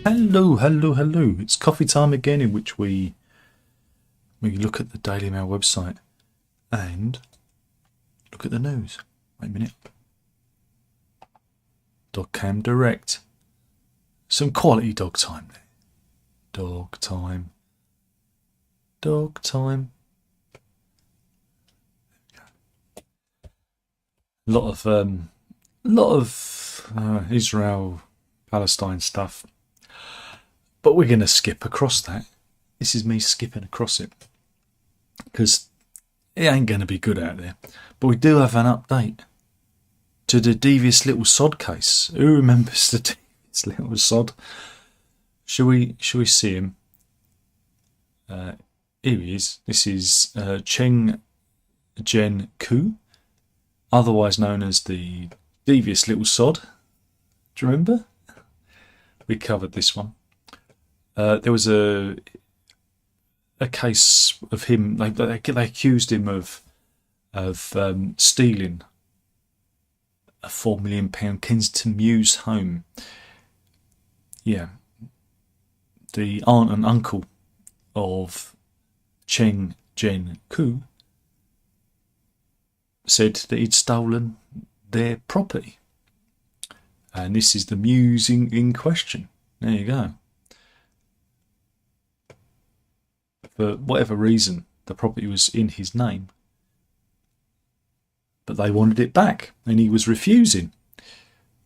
Hello, hello, hello. It's coffee time again, in which we look at the Daily Mail website and look at the news. Wait a minute. Dogcam Direct. Some quality dog time there. Dog time. Dog time. A lot of Israel, Palestine stuff. But we're going to skip across that. This is me skipping across it, because it ain't going to be good out there. But we do have an update to the Devious little sod case. Who remembers the Devious little sod? Shall we see him? Here he is. This is Cheng Jen Ku, otherwise known as the Devious little sod. Do you remember? We covered this one. There was a case of him. They accused him of stealing a £4 million Kensington Mews home. Yeah, the aunt and uncle of Cheng Jen Ku said that he'd stolen their property, and this is the Mews in question. There you go. For whatever reason, the property was in his name, but they wanted it back, and he was refusing.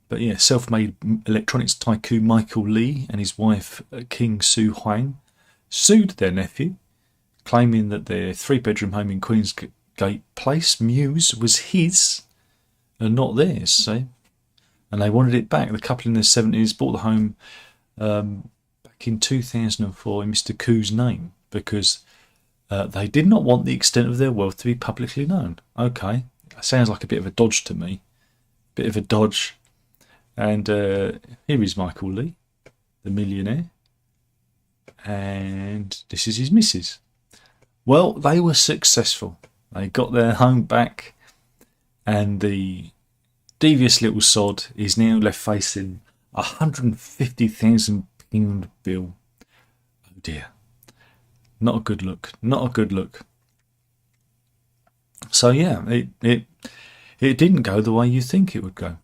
But yeah, self-made electronics tycoon Michael Lee and his wife King Su Huang sued their nephew, claiming that their 3-bedroom home in Queensgate Place, Mews, was his and not theirs. See? And they wanted it back. The couple in their 70s bought the home back in 2004 in Mr. Ku's name, because they did not want the extent of their wealth to be publicly known. Okay, that sounds like a bit of a dodge to me. Bit of a dodge. And here is Michael Lee, the millionaire. And this is his missus. Well, they were successful. They got their home back, and the devious little sod is now left facing a £150,000 bill. Oh dear. Not a good look. Not a good look. So yeah, it didn't go the way you think it would go.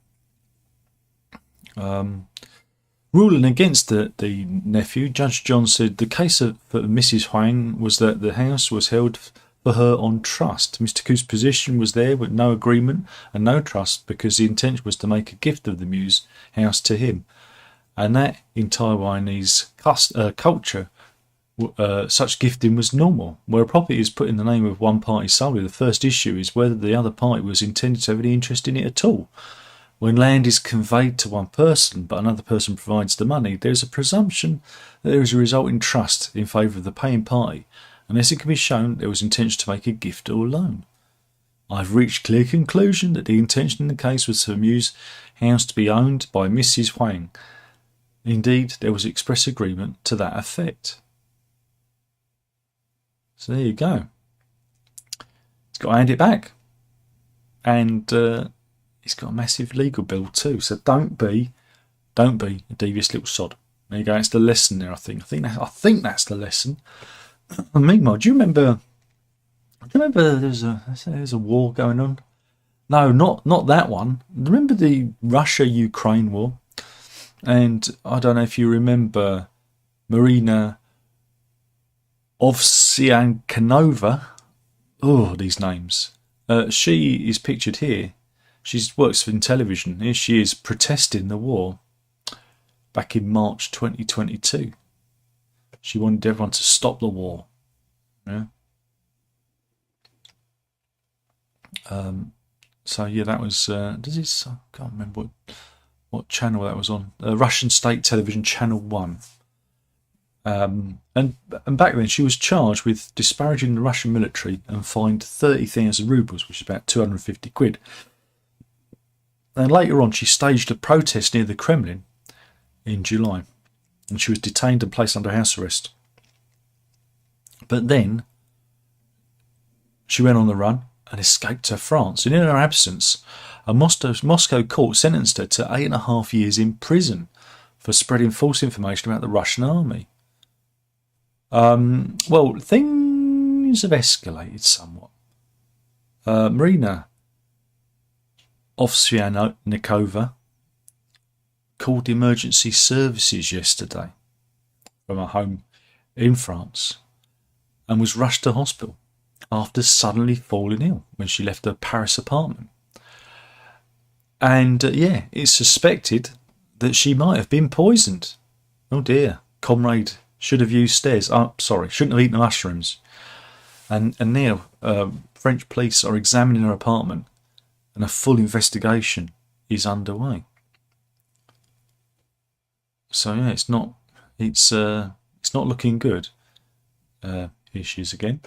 Ruling against the nephew, Judge John said the case for Mrs. Huang was that the house was held for her on trust. Mr. Ku's position was there with no agreement and no trust, because the intention was to make a gift of the Mews house to him, and that in Taiwanese culture, such gifting was normal. Where a property is put in the name of one party solely, the first issue is whether the other party was intended to have any interest in it at all. When land is conveyed to one person but another person provides the money, there is a presumption that there is a resulting trust in favour of the paying party, unless it can be shown there was intention to make a gift or loan. I've reached clear conclusion that the intention in the case was for the Mews house to be owned by Mrs. Huang. Indeed, there was express agreement to that effect. So there you go. He's got to hand it back. And he's got a massive legal bill too. So don't be a devious little sod. There you go. It's the lesson there, I think. I think that's the lesson. And meanwhile, do you remember there's a war going on? No, not that one. Remember the Russia-Ukraine war? And I don't know if you remember Marina Ovsyannikova. Oh, these names. She is pictured here. She works in television. Here she is protesting the war back in March 2022. She wanted everyone to stop the war. Yeah. So yeah, that was. I can't remember what channel that was on. Russian state television, Channel 1. And back then she was charged with disparaging the Russian military and fined 30,000 rubles, which is about 250 quid. And later on, she staged a protest near the Kremlin in July, and she was detained and placed under house arrest. But then she went on the run and escaped to France. And in her absence, a Moscow court sentenced her to 8.5 years in prison for spreading false information about the Russian army. Well, things have escalated somewhat. Marina Ovsyannikova called emergency services yesterday from her home in France and was rushed to hospital after suddenly falling ill when she left her Paris apartment. And it's suspected that she might have been poisoned. Oh dear, comrade should have used stairs. Shouldn't have eaten mushrooms. And now French police are examining her apartment and a full investigation is underway. So yeah, it's not looking good. Here she is again.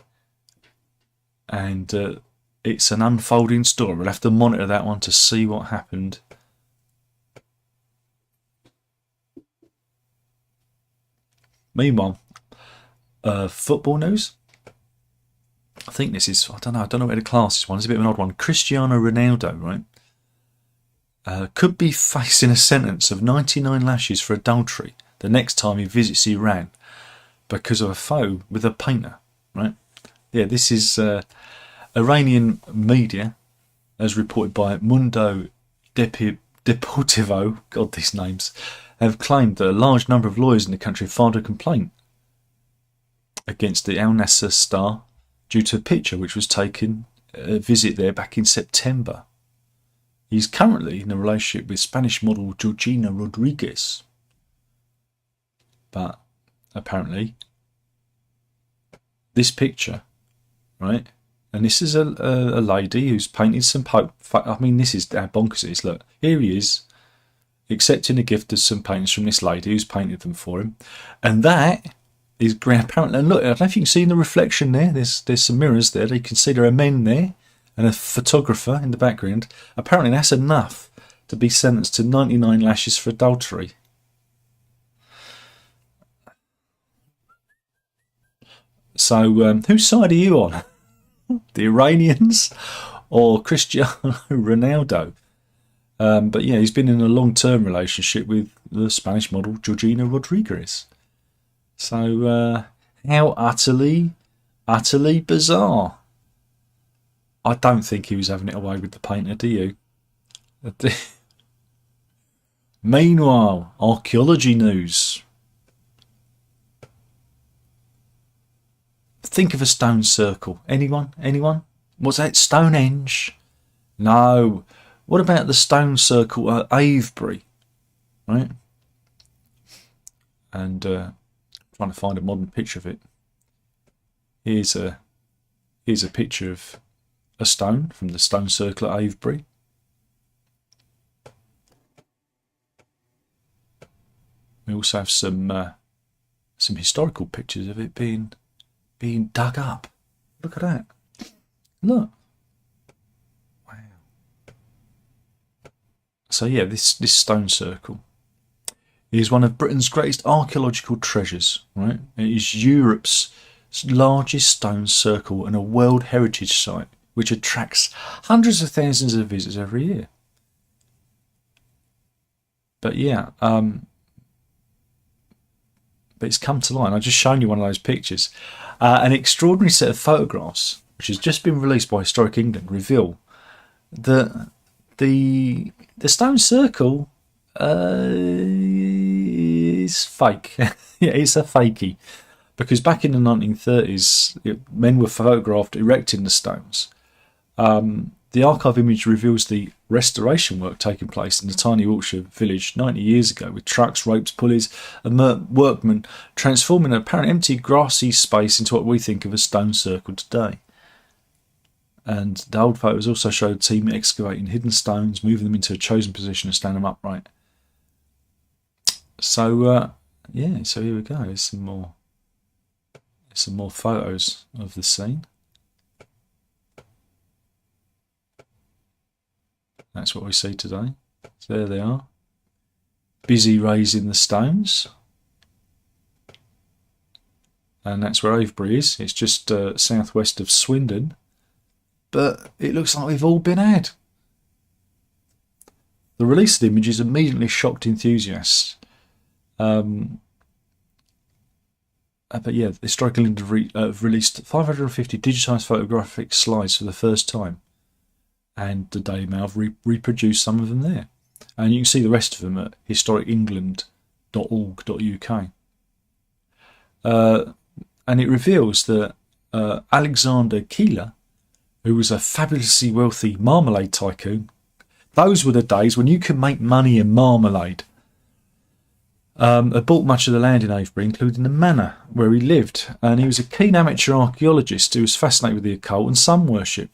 And it's an unfolding story. We'll have to monitor that one to see what happened. Meanwhile, football news. I think this is, I don't know where to class this one. It's a bit of an odd one. Cristiano Ronaldo, right, could be facing a sentence of 99 lashes for adultery the next time he visits Iran because of a photo with a painter, right? Yeah, this is Iranian media, as reported by Mundo Deportivo, God, these names, have claimed that a large number of lawyers in the country have filed a complaint against the Al Nassr star due to a picture which was taken a visit there back in September. He's currently in a relationship with Spanish model Georgina Rodriguez. But apparently this picture, right, and this is a lady who's painted some this is how bonkers it is. Look, here he is accepting a gift of some paintings from this lady who's painted them for him, and that is apparently. And look, I don't know if you can see in the reflection there. There's some mirrors there. You can see there are men there and a photographer in the background. Apparently, that's enough to be sentenced to 99 lashes for adultery. So, whose side are you on? The Iranians or Cristiano Ronaldo? But yeah, he's been in a long-term relationship with the Spanish model Georgina Rodriguez. So how utterly bizarre. I don't think he was having it away with the painter, do you? Meanwhile, archaeology news. Think of a stone circle. Anyone? What's that? Stonehenge? No. What about the stone circle at Avebury? Right? And trying to find a modern picture of it. Here's a picture of a stone from the stone circle at Avebury. We also have some historical pictures of it being dug up. Look at that. Look. Wow. So yeah, this stone circle is one of Britain's greatest archaeological treasures, right? It is Europe's largest stone circle and a World Heritage Site, which attracts hundreds of thousands of visitors every year. But yeah, but it's come to light. I've just shown you one of those pictures. An extraordinary set of photographs, which has just been released by Historic England, reveal that the stone circle is fake. Yeah, it's a fakey. Because back in the 1930s, men were photographed erecting the stones. The archive image reveals the restoration work taking place in the tiny Wiltshire village 90 years ago, with trucks, ropes, pulleys, and workmen transforming an apparent empty grassy space into what we think of as stone circle today. And the old photos also show the team excavating hidden stones, moving them into a chosen position and stand them upright. So so here we go. There's some more photos of the scene. That's what we see today. So there they are, busy raising the stones. And that's where Avebury is. It's just southwest of Swindon. But it looks like we've all been had. The release of the images immediately shocked enthusiasts, But yeah, Historical England released 550 digitised photographic slides for the first time, and the Daily Mail have reproduced some of them there. And you can see the rest of them at historicengland.org.uk. And it reveals that Alexander Keeler, who was a fabulously wealthy marmalade tycoon, those were the days when you could make money in marmalade, had bought much of the land in Avebury, including the manor where he lived. And he was a keen amateur archaeologist who was fascinated with the occult and sun worship.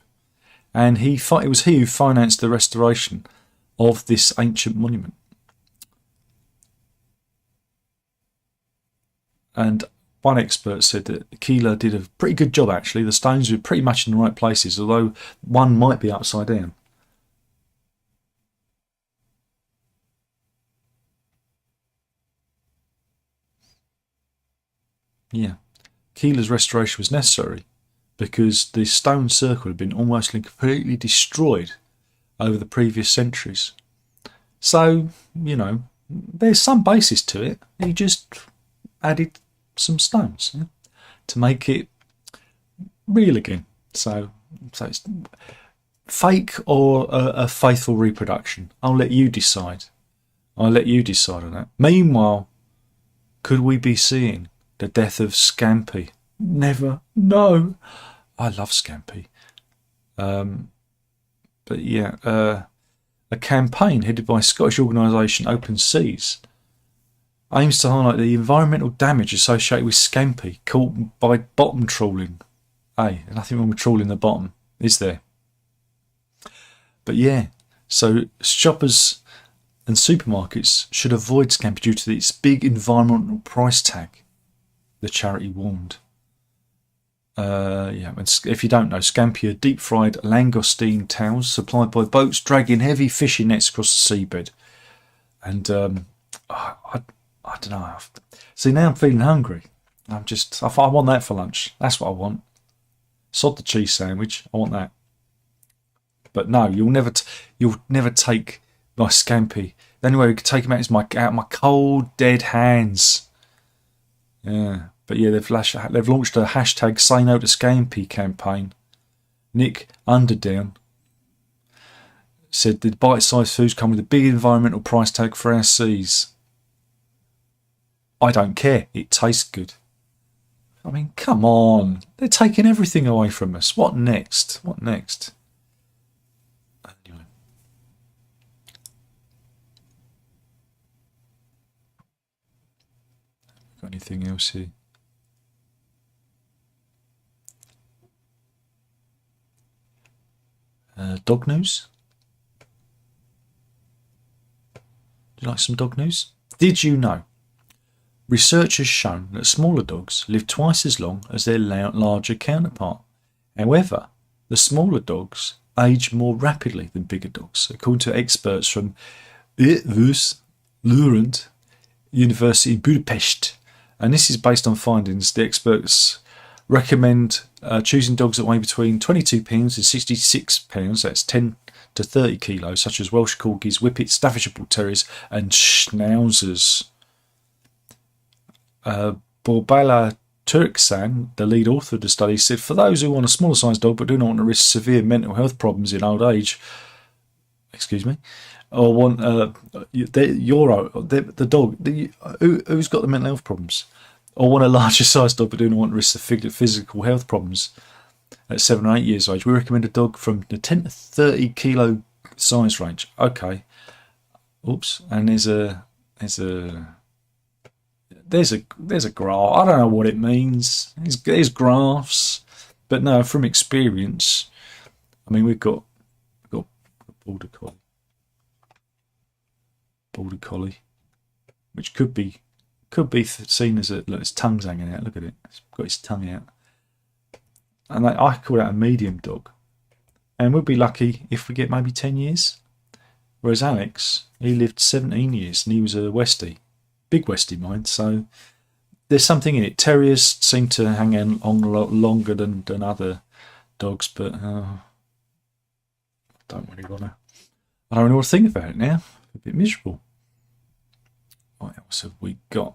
And it was he who financed the restoration of this ancient monument. And one expert said that Keeler did a pretty good job, actually. The stones were pretty much in the right places, although one might be upside down. Yeah. Keeler's restoration was necessary because the stone circle had been almost completely destroyed over the previous centuries. So, there's some basis to it. He just added some stones to make it real again. So it's fake or a faithful reproduction. I'll let you decide. on that. Meanwhile, could we be seeing the death of Scampi? Never. No. I love Scampi. But yeah, a campaign headed by Scottish organisation Open Seas aims to highlight the environmental damage associated with Scampi caught by bottom trawling. Hey, nothing wrong with trawling the bottom, is there? But yeah, so shoppers and supermarkets should avoid Scampi due to its big environmental price tag, the charity warned. If you don't know, Scampi are deep-fried langoustine towels supplied by boats dragging heavy fishing nets across the seabed. And I don't know. See, now I'm feeling hungry. I want that for lunch. That's what I want. Sod the cheese sandwich. I want that. But no, you'll never take my Scampi. The only way we could take them out is out of my cold, dead hands. Yeah. But yeah, they've launched a hashtag Say No to Scampi campaign. Nick Underdown said the bite-sized foods come with a big environmental price tag for our seas. I don't care. It tastes good. I mean, come on. They're taking everything away from us. What next? Anyway. Got anything else here? Dog news? Do you like some dog news? Did you know? Research has shown that smaller dogs live twice as long as their larger counterpart. However, the smaller dogs age more rapidly than bigger dogs, according to experts from Devious University in Budapest. And this is based on findings. The experts recommend choosing dogs that weigh between 22 pounds and 66 pounds, that's 10 to 30 kilos, such as Welsh Corgis, Whippets, Staffordshire Bull Terriers and Schnauzers. Borbala Turksan, the lead author of the study, said, for those who want a smaller sized dog but do not want to risk severe mental health problems in old age, or want the dog who's got the mental health problems, or want a larger sized dog but do not want to risk the physical health problems at 7 or 8 years of age, we recommend a dog from the 10 to 30 kilo size range. Okay. Oops. And there's a graph. I don't know what it means. There's graphs, but no, from experience, I mean, we've got border collie, which could be seen as look, its tongue's hanging out. Look at it. It's got its tongue out, and I call that a medium dog. And we'll be lucky if we get maybe 10 years. Whereas Alex, he lived 17 years, and he was a Westie. Big Westie, mind. So there's something in it. Terriers seem to hang on a lot longer than other dogs, but I don't really want to think about it now. A bit miserable. What else have we got?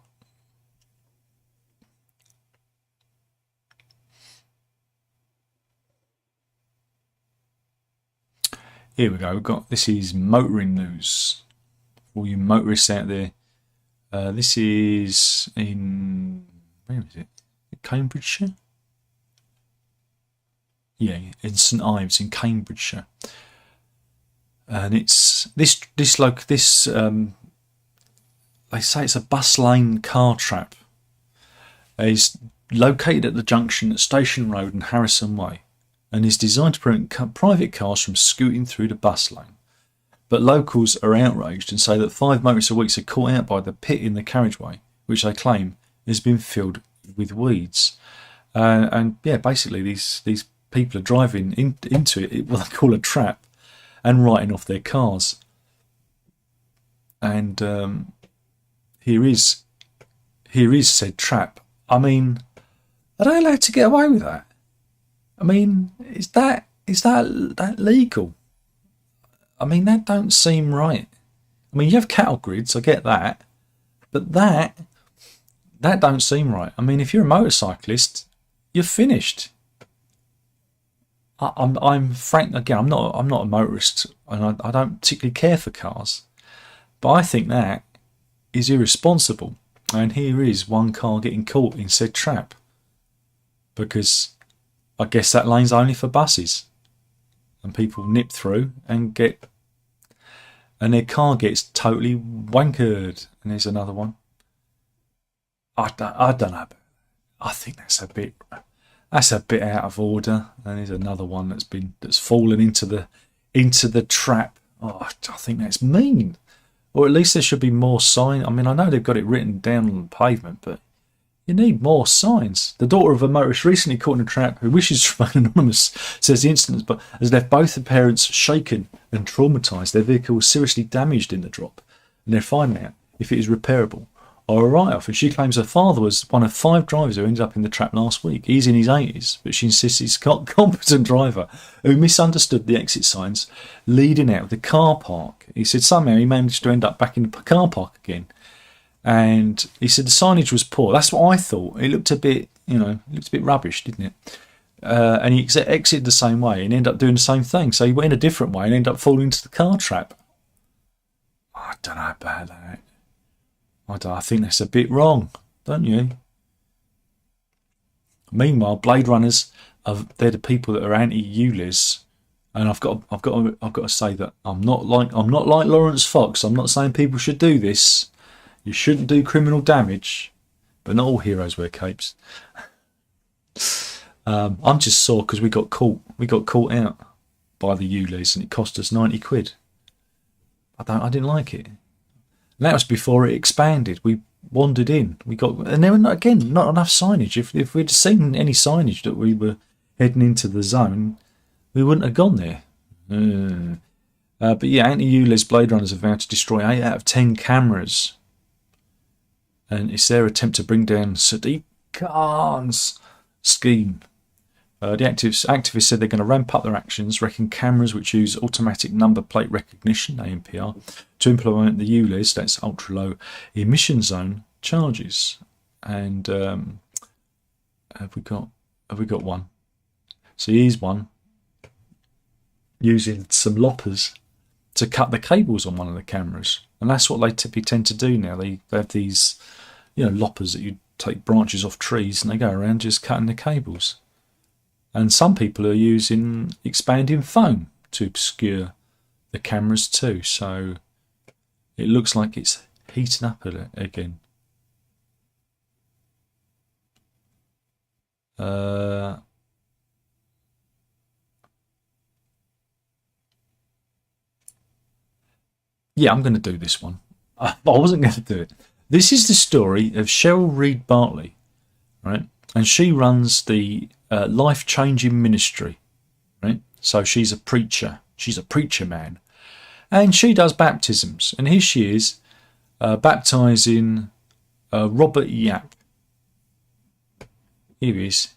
Here we go. We've got, this is motoring news. All you motorists out there. This is in, where is it? Cambridgeshire? Yeah, in St Ives in Cambridgeshire. And it's they say it's a bus lane car trap. It's located at the junction at Station Road and Harrison Way, and is designed to prevent private cars from scooting through the bus lane. But locals are outraged and say that 5 motorists a week are caught out by the pit in the carriageway, which they claim has been filled with weeds. And yeah, basically these people are driving into it, what they call a trap, and writing off their cars. And here is said trap. I mean, are they allowed to get away with that? I mean, is that legal? I mean, that don't seem right. I mean, you have cattle grids, I get that, but that don't seem right. I mean, if you're a motorcyclist, you're finished. I'm frank again. I'm not a motorist, and I don't particularly care for cars, but I think that is irresponsible. And here is one car getting caught in said trap, because I guess that lane's only for buses, and people nip through and their car gets totally wankered. And there's another one. I don't know. I think that's a bit out of order. And there's another one that's fallen into the trap. Oh, I think that's mean. Or at least there should be more sign. I mean, I know they've got it written down on the pavement, but you need more signs. The daughter of a motorist recently caught in a trap, who wishes to remain anonymous, says the incident has left both the parents shaken and traumatised. Their vehicle was seriously damaged in the drop, and they're finding out if it is repairable or a write-off. And she claims her father was one of 5 drivers who ended up in the trap last week. He's in his 80s, but she insists he's a competent driver who misunderstood the exit signs leading out of the car park. He said somehow he managed to end up back in the car park again. And he said the signage was poor. That's what I thought. It looked a bit, rubbish, didn't it? And he exited the same way and ended up doing the same thing. So he went in a different way and ended up falling into the car trap. I don't know about that. I think that's a bit wrong, don't you? Meanwhile, Blade Runners they're the people that are anti-ULEZ, and I've got to say that I'm not like Lawrence Fox. I'm not saying people should do this. You shouldn't do criminal damage, but not all heroes wear capes. I'm just sore because we got caught out by the ULEZ and it cost us 90 quid. I didn't like it. And that was before it expanded. We wandered in. And there were not enough signage. If we'd seen any signage that we were heading into the zone, we wouldn't have gone there. But yeah, anti-ULEZ Blade Runners have vowed to destroy 8 out of 10 cameras. And it's their attempt to bring down Sadiq Khan's scheme. The activists said they're going to ramp up their actions, wrecking cameras which use automatic number plate recognition, ANPR, to implement the ULEZ, that's ultra low emission zone charges. And have we got one? So here's one using some loppers to cut the cables on one of the cameras, and that's what they typically tend to do now. They have these, loppers that you take branches off trees and they go around just cutting the cables. And some people are using expanding foam to obscure the cameras too. So it looks like it's heating up again. Yeah, I'm going to do this one. I wasn't going to do it. This is the story of Cheryl Reed Bartley, right? And she runs the life-changing ministry, right? So she's a preacher. She's a preacher man. And she does baptisms. And here she is baptising Robert Yap. Here he is.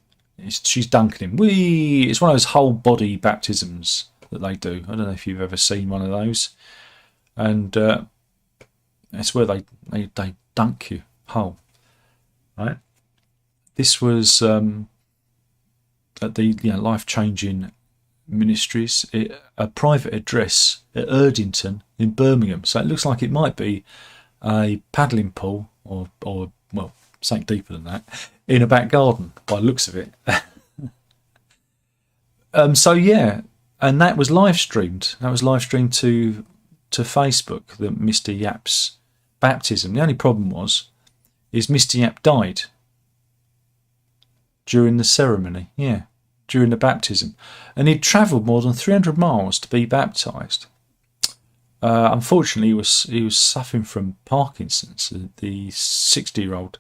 She's dunking him. It's one of those whole-body baptisms that they do. I don't know if you've ever seen one of those. And that's where they dunk you whole. Right? This was at the Life-Changing Ministries, a private address at Erdington in Birmingham. So it looks like it might be a paddling pool or well, something deeper than that, in a back garden by the looks of it. So yeah, and that was live streamed. That was live streamed to Facebook, the Mr. Yap's baptism. The only problem is Mr. Yap died during the ceremony. Yeah, during the baptism, and he'd travelled more than 300 miles to be baptised. Unfortunately, he was suffering from Parkinson's. The 60-year-old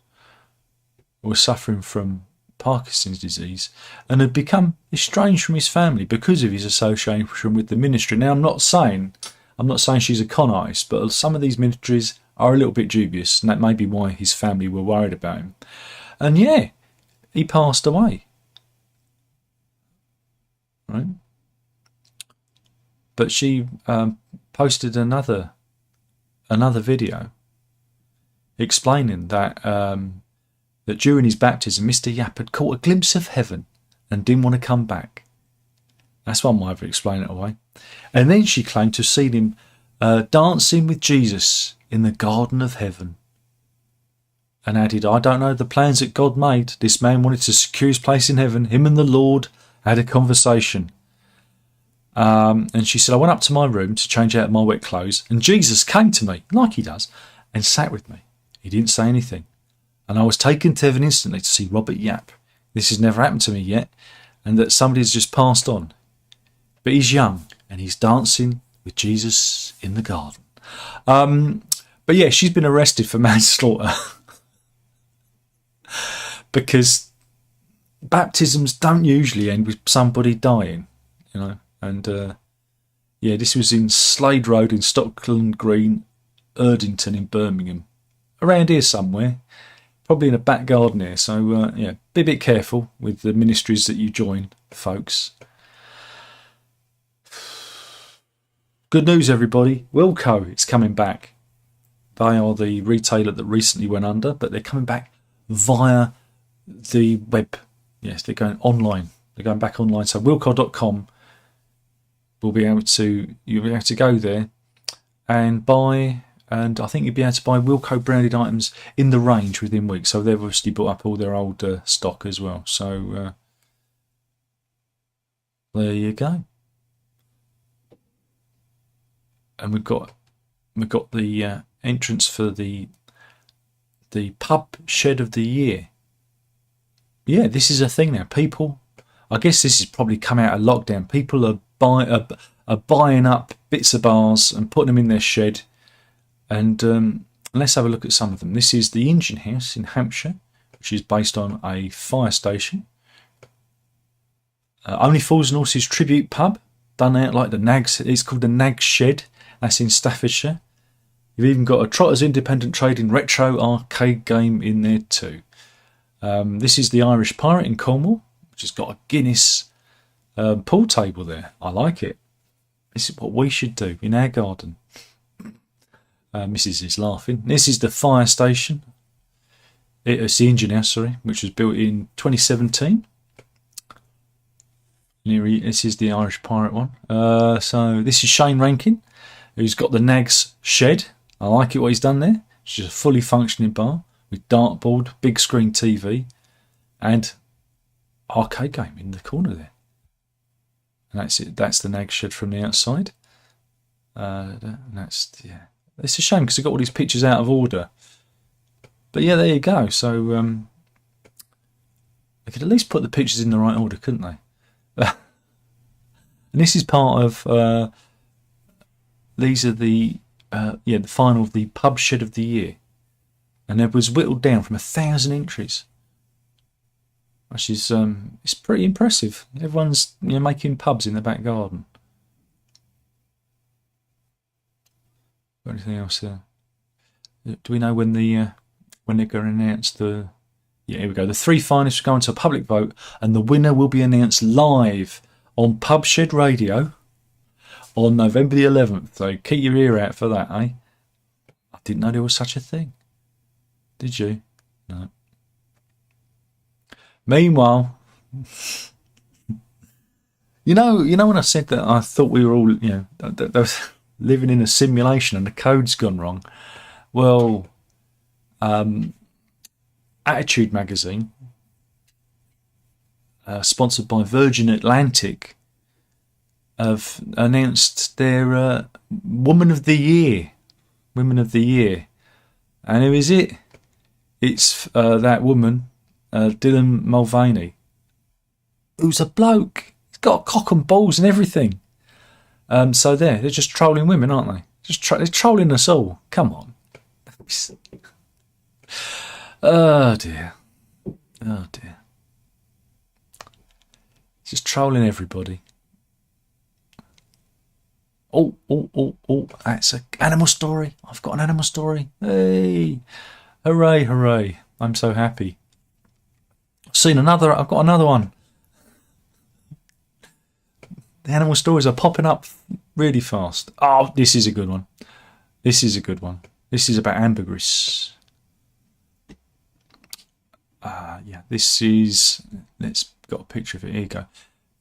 was suffering from Parkinson's disease and had become estranged from his family because of his association with the ministry. Now, I'm not saying she's a con artist, but some of these ministries are a little bit dubious, and that may be why his family were worried about him. And yeah, he passed away. Right? But she posted another video explaining that that during his baptism, Mr. Yap had caught a glimpse of heaven and didn't want to come back. That's one way of explaining it away. And then she claimed to have seen him dancing with Jesus in the Garden of Heaven. And added, I don't know the plans that God made. This man wanted to secure his place in heaven. Him and the Lord had a conversation. And she said, I went up to my room to change out my wet clothes, and Jesus came to me, like he does, and sat with me. He didn't say anything. And I was taken to heaven instantly to see Robert Yap. This has never happened to me yet, and that somebody's just passed on. But he's young, and he's dancing with Jesus in the garden. But yeah, she's been arrested for manslaughter. Because baptisms don't usually end with somebody dying, you know. And yeah, this was in Slade Road in Stockland Green, Erdington in Birmingham. Around here somewhere. Probably in a back garden here. So yeah, be a bit careful with the ministries that you join, folks. Good news, everybody. Wilko is coming back. They are the retailer that recently went under, but they're coming back via the web. Yes, they're going online. They're going back online. So wilko.com you'll be able to go there and buy, and I think you'll be able to buy Wilko branded items in the range within weeks. So they've obviously brought up all their old stock as well. So there you go. And we've got the entrance for the pub shed of the year. Yeah, this is a thing now. People, I guess this has probably come out of lockdown. People are buying up bits of bars and putting them in their shed. And let's have a look at some of them. This is the Engine House in Hampshire, which is based on a fire station. Only Fools and Horses Tribute Pub, done out like the Nags. It's called the Nags Shed. That's in Staffordshire. You've even got a Trotters Independent Trading retro arcade game in there too. This is the Irish Pirate in Cornwall, which has got a Guinness pool table there. I like it. This is what we should do in our garden. Mrs. is laughing. This is the fire station. It's the Engine House, sorry, which was built in 2017. This is the Irish Pirate one. So this is Shane Rankin, who's got the Nags Shed. I like it what he's done there. It's just a fully functioning bar with dartboard, big screen TV, and arcade game in the corner there. And that's it. That's the Nags Shed from the outside. And that's, yeah. It's a shame because I got all these pictures out of order. But yeah, there you go. So they could at least put the pictures in the right order, couldn't they? And this is part of. These are the final of the pub shed of the year, and it was whittled down from 1,000 entries, which is it's pretty impressive. Everyone's making pubs in the back garden. Got anything else there? Do we know when they're going to announce the? Yeah, here we go. The 3 finalists will go into a public vote, and the winner will be announced live on Pub Shed Radio on November the 11th. So keep your ear out for that, eh? I didn't know there was such a thing. Did you? No. Meanwhile, you know when I said that I thought we were all, that was living in a simulation and the code's gone wrong. Well, Attitude magazine, sponsored by Virgin Atlantic, have announced their Woman of the Year. And who is it? It's that woman, Dylan Mulvaney, who's a bloke. He's got a cock and balls and everything. So they're just trolling women, aren't they? They're trolling us all. Come on. Oh dear. Just trolling everybody. Oh, that's an animal story. I've got an animal story. Hey, hooray. I'm so happy. I've got another one. The animal stories are popping up really fast. Oh, this is a good one. This is about ambergris. Let's got a picture of it. Here you go.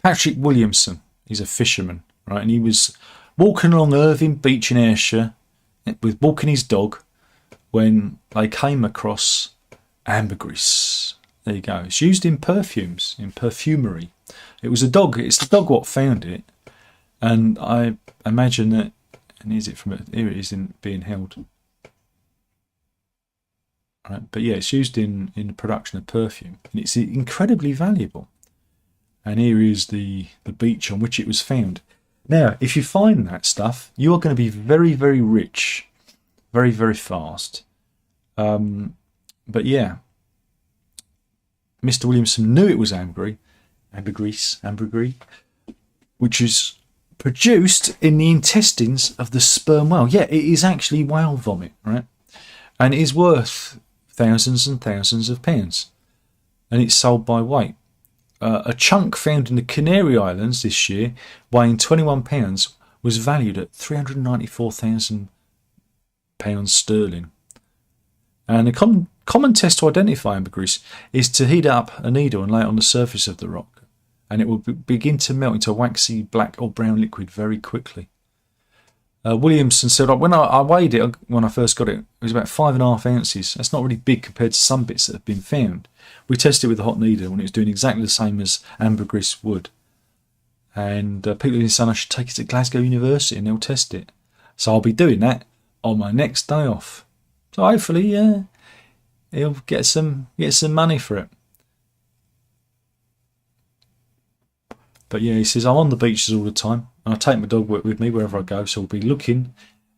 Patrick Williamson. He's a fisherman, right? And he was walking along Irving Beach in Ayrshire with walking his dog when they came across ambergris. There you go. It's used in perfumes, in perfumery. It's the dog what found it, and I imagine that. And is it from it? Here it is being held. Right, but yeah, it's used in the production of perfume, and it's incredibly valuable. And here is the beach on which it was found. Now, if you find that stuff, you are going to be very, very rich, very, very fast. But yeah, Mr. Williamson knew it was ambergris, which is produced in the intestines of the sperm whale. Yeah, it is actually whale vomit, right? And it is worth thousands and thousands of pounds, and it's sold by weight. A chunk found in the Canary Islands this year, weighing 21 pounds, was valued at £394,000 sterling. And a common test to identify ambergris is to heat up a needle and lay it on the surface of the rock, and it will begin to melt into a waxy black or brown liquid very quickly. Williamson said, when I weighed it when I first got it, it was about 5.5 ounces. That's not really big compared to some bits that have been found. We tested it with a hot needle and it was doing exactly the same as ambergris would. And people in Sun, I should take it to Glasgow University and they'll test it. So I'll be doing that on my next day off. So hopefully, he'll get some money for it. But yeah, he says, I'm on the beaches all the time. And I take my dog with me wherever I go, so we'll be looking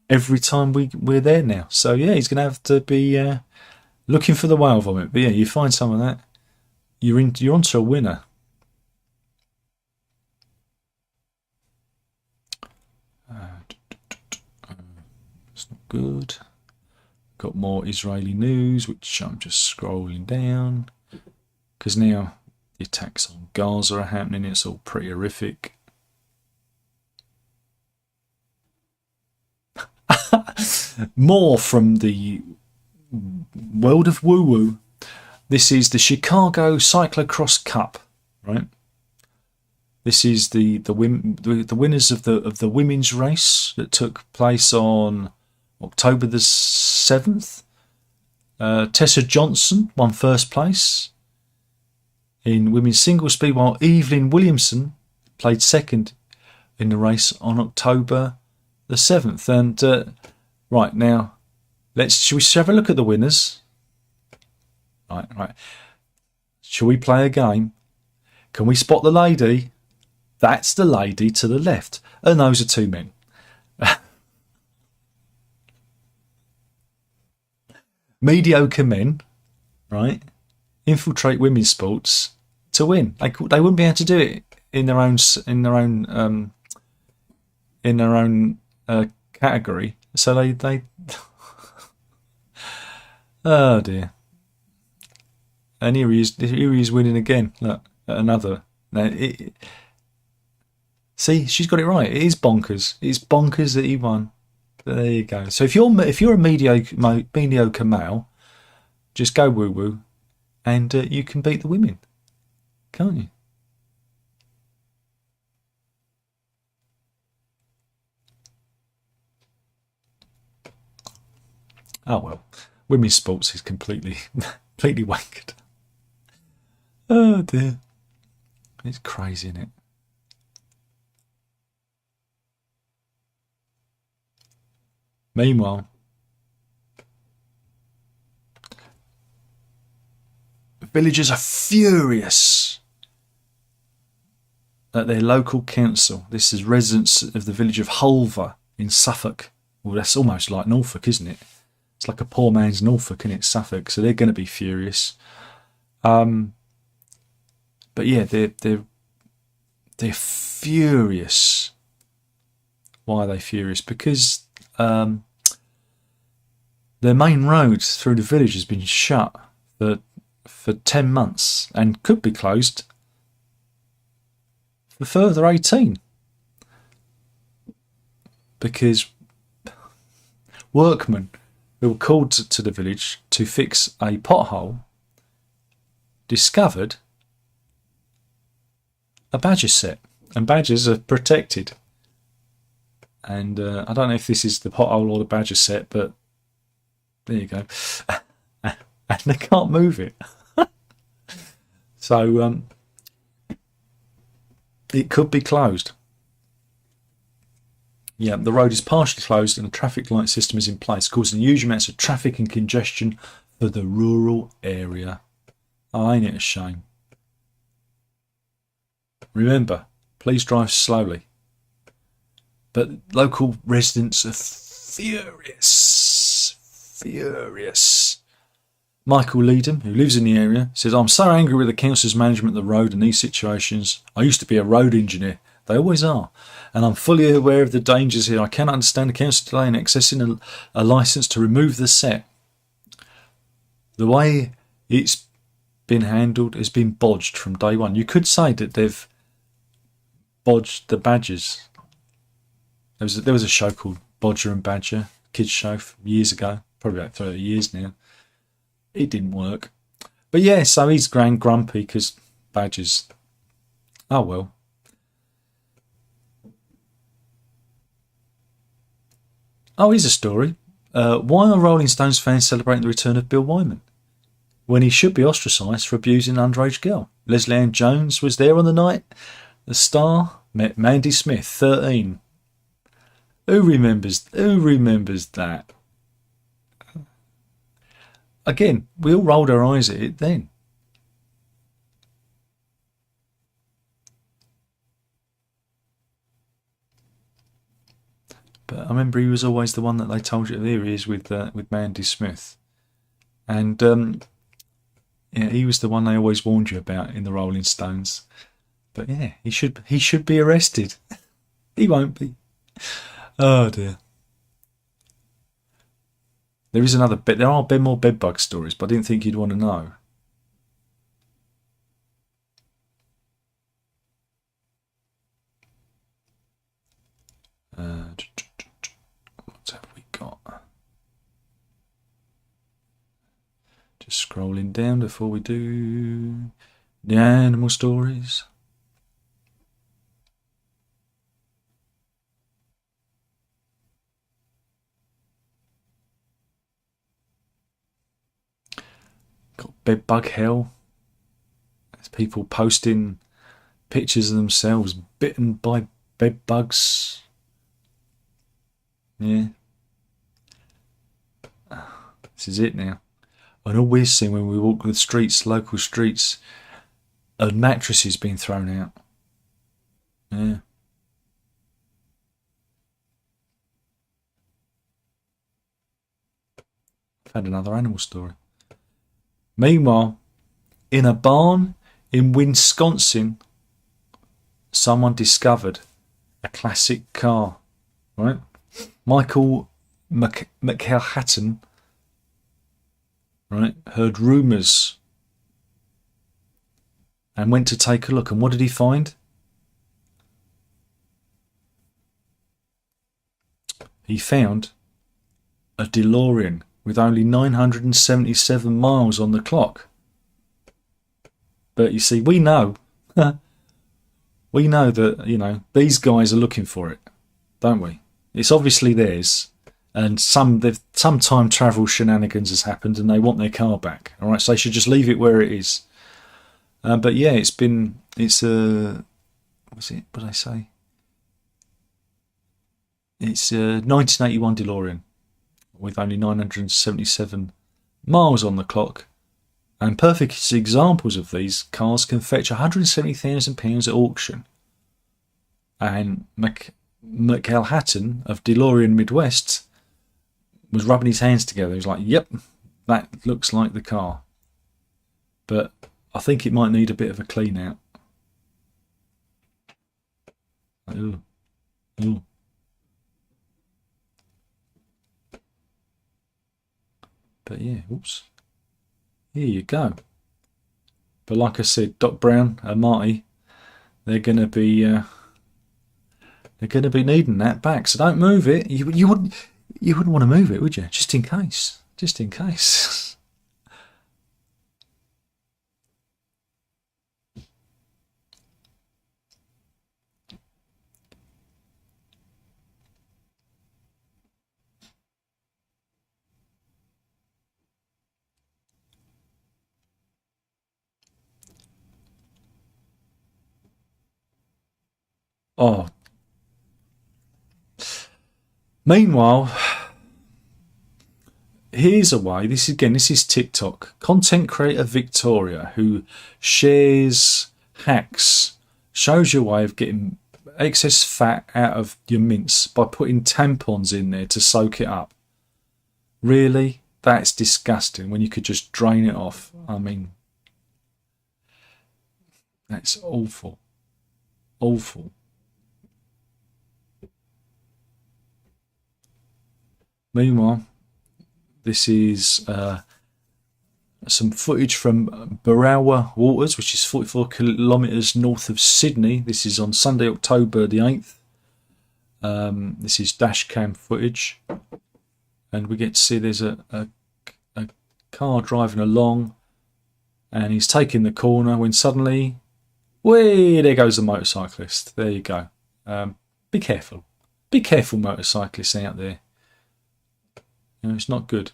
every time we're there now. So yeah, he's going to have to be looking for the whale vomit. But yeah, you find some of that, you're onto a winner. It's not good. Got more Israeli news, which I'm just scrolling down because now the attacks on Gaza are happening. It's all pretty horrific. More from the world of woo-woo. This is the Chicago Cyclocross Cup, right? This is the winners of the women's race that took place on October the 7th. Tessa Johnson won first place in women's single speed, while Evelyn Williamson played second in the race on October the 7th. And right now, shall we have a look at the winners? Right. Shall we play a game? Can we spot the lady? That's the lady to the left, and those are two men. Mediocre men, right? Infiltrate women's sports to win. They wouldn't be able to do it in their own category. So they oh dear. And here he is winning again. Look, another. Now, see, she's got it right. It is bonkers. It's bonkers that he won. There you go. So if you're a mediocre male, Just go woo-woo and you can beat the women, can't you? Oh well, women's sports is completely wankered. Oh dear. It's crazy, isn't it? Meanwhile, villagers are furious at their local council. This is residents of the village of Hulver in Suffolk. Well, that's almost like Norfolk, isn't it? It's like a poor man's Norfolk, isn't it? Suffolk. So they're going to be furious. But yeah, they're furious. Why are they furious? Because their main road through the village has been shut for 10 months and could be closed for further 18. Because workmen who were called to the village to fix a pothole discovered a badger set, and badgers are protected. And I don't know if this is the pothole or the badger set, but there you go. And they can't move it. So it could be closed. Yeah, the road is partially closed and a traffic light system is in place, causing huge amounts of traffic and congestion for the rural area. Oh, ain't it a shame? Remember, please drive slowly. But local residents are furious. Furious. Michael Leedham, who lives in the area, says, I'm so angry with the council's management of the road in these situations. I used to be a road engineer. They always are. And I'm fully aware of the dangers here. I cannot understand the council delay in accessing a licence to remove the set. The way it's been handled has been bodged from day one. You could say that they've bodged the badgers. There was a show called Bodger and Badger, kids show from years ago, probably about 30 years now. It didn't work. But yeah, so he's grumpy because badgers. Oh well. Oh, here's a story. Why are Rolling Stones fans celebrating the return of Bill Wyman when he should be ostracised for abusing an underage girl? Leslie Ann Jones was there on the night. The star met Mandy Smith, 13. Who remembers that? Again, we all rolled our eyes at it then. But I remember he was always the one that they told you, there he is with Mandy Smith. And yeah, he was the one they always warned you about in the Rolling Stones. But yeah, he should be arrested. He won't be. Oh dear. There is another bit. There are more bedbug stories, but I didn't think you'd want to know. What have we got? Just scrolling down before we do the animal stories. Got bedbug hell. There's people posting pictures of themselves bitten by bedbugs. Yeah. This is it now. And all we're seeing when we walk the streets, local streets, a mattress is being thrown out. Yeah. I've had another animal story. Meanwhile, in a barn in Wisconsin, someone discovered a classic car, right? Michael McHatton, right, heard rumours and went to take a look. And what did he find? He found a DeLorean with only 977 miles on the clock. But you see, we know, we know that, you know, these guys are looking for it, don't we? It's obviously theirs, and some time travel shenanigans has happened, and they want their car back. All right, so they should just leave it where it is. But yeah, it's what's it? What did I say? It's a 1981 DeLorean with only 977 miles on the clock. And perfect examples of these cars can fetch £170,000 at auction. And McElhatton of DeLorean Midwest was rubbing his hands together. He was like, yep, that looks like the car. But I think it might need a bit of a clean out. Ooh. Ooh. But yeah, oops. Here you go. But like I said, Doc Brown and Marty, they're gonna be needing that back. So don't move it. You wouldn't want to move it, would you? Just in case. Just in case. Oh. Meanwhile, here's a way. This is TikTok. Content creator Victoria, who shares hacks, shows you a way of getting excess fat out of your mince by putting tampons in there to soak it up. Really? That's disgusting when you could just drain it off. I mean, that's awful. Awful. Meanwhile, this is some footage from Barawa Waters, which is 44 kilometres north of Sydney. This is on Sunday, October the 8th. This is dash cam footage. And we get to see there's a car driving along, and he's taking the corner when suddenly, whee, there goes the motorcyclist. There you go. Be careful. Be careful, motorcyclists out there. You know, it's not good.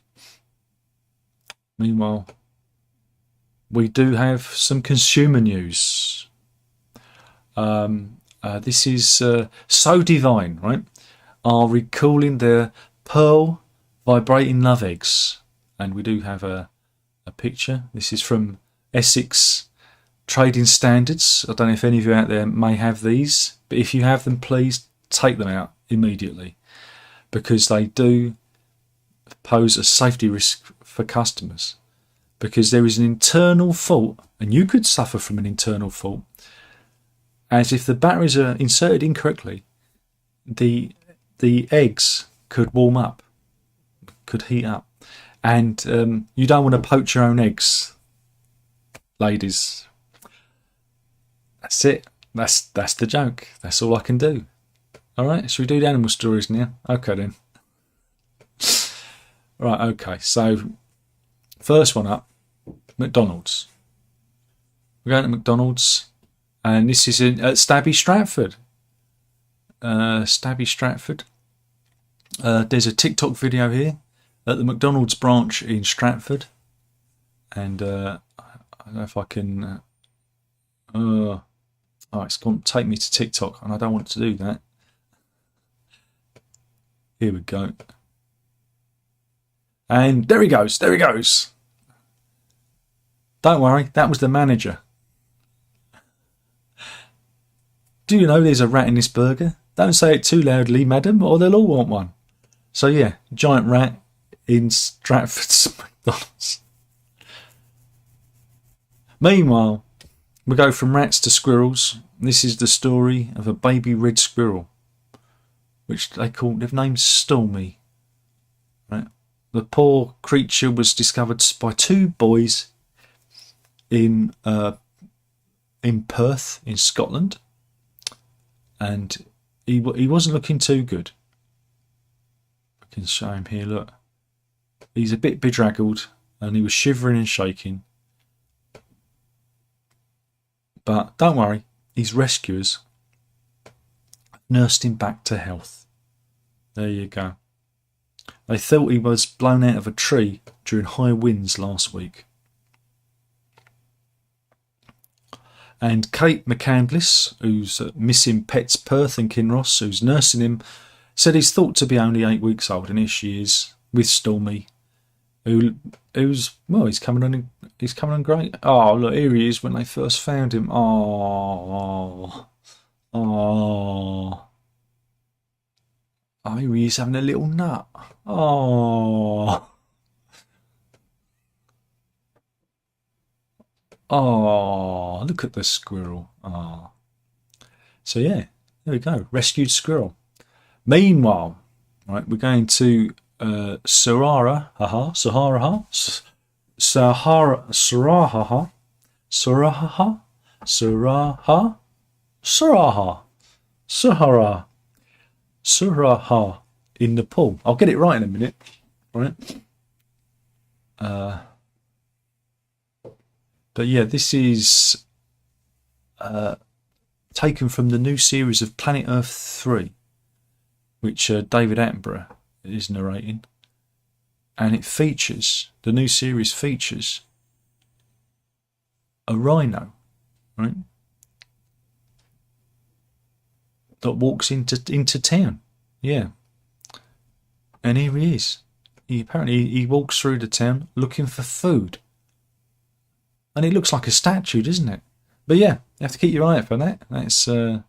Meanwhile, we do have some consumer news. This is So Divine, right? Are recalling their Pearl vibrating love eggs, and we do have a picture. This is from Essex Trading Standards. I don't know if any of you out there may have these, but if you have them, please take them out immediately, because they do pose a safety risk for customers, because there is an internal fault, and you could suffer from an internal fault, as if the batteries are inserted incorrectly, the eggs could warm up, could heat up, and you don't want to poach your own eggs, ladies. That's it. That's the joke. That's all I can do. All right, should we do the animal stories now? Okay then. Right, okay, so first one up, McDonald's. We're going to McDonald's, and this is at Stabby Stratford. Stabby Stratford. There's a TikTok video here at the McDonald's branch in Stratford, and I don't know if I can. Oh, it's going to take me to TikTok, and I don't want to do that. Here we go. And there he goes, there he goes. Don't worry, that was the manager. Do you know there's a rat in this burger? Don't say it too loudly, madam, or they'll all want one. So yeah, giant rat in Stratford's McDonald's. Meanwhile, we go from rats to squirrels. This is the story of a baby red squirrel, which they've named Stormy. Right? The poor creature was discovered by two boys in Perth, in Scotland, and he wasn't looking too good. I can show him here. Look, He's a bit bedraggled and he was shivering and shaking. But don't worry, his rescuers nursed him back to health. There you go. They thought he was blown out of a tree during high winds last week. And Kate McCandless, who's missing Pets Perth and Kinross, who's nursing him, said he's thought to be only 8 weeks old, and here she is with Stormy, who's well, he's coming on great. Oh, look, here he is when they first found him. Oh, here he is having a little nut. Oh, look at the squirrel. Oh, so yeah, there we go, rescued squirrel. Meanwhile, right, we're going to Saraha, in Nepal. I'll get it right in a minute, right? But yeah, this is taken from the new series of Planet Earth 3, which David Attenborough is narrating, and the new series features a rhino, right, that walks into town. Yeah, and here he is. He walks through the town looking for food, and it looks like a statue, doesn't it? But yeah, you have to keep your eye out for that. That's the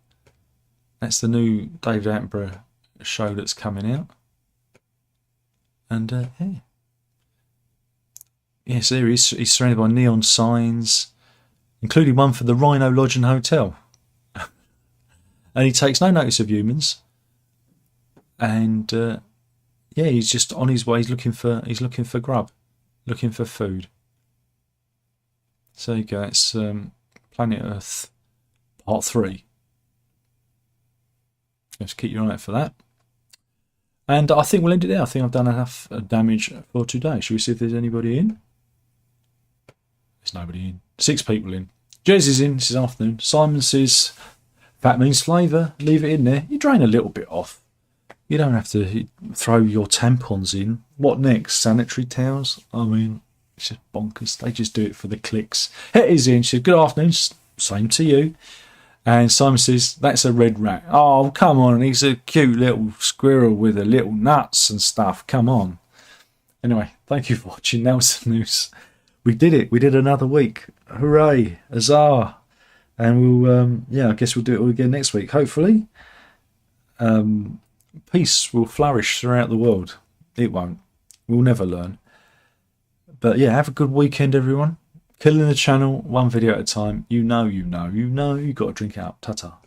new David Attenborough show that's coming out. And yes, there he is. He's surrounded by neon signs, including one for the Rhino Lodge and Hotel. And he takes no notice of humans. And yeah, he's just on his way. He's looking for grub, looking for food. So there you go. It's Planet Earth Part 3. Just keep your eye out for that. And I think we'll end it there. I think I've done enough damage for today. Shall we see if there's anybody in? There's nobody in. 6 people in. Jez is in. This is afternoon. Simon says, fat means flavour. Leave it in there. You drain a little bit off. You don't have to throw your tampons in. What next? Sanitary towels? I mean, it's just bonkers. They just do it for the clicks. Het is in. She says, good afternoon. Same to you. And Simon says, that's a red rat. Oh, come on. He's a cute little squirrel with a little nuts and stuff. Come on. Anyway, thank you for watching. That was the news. We did it. We did another week. Hooray. Huzzah. And we'll, yeah, I guess we'll do it all again next week. Hopefully, peace will flourish throughout the world. It won't. We'll never learn. But yeah, have a good weekend, everyone. Killing the channel, one video at a time. You know, you got to drink out. Ta-ta.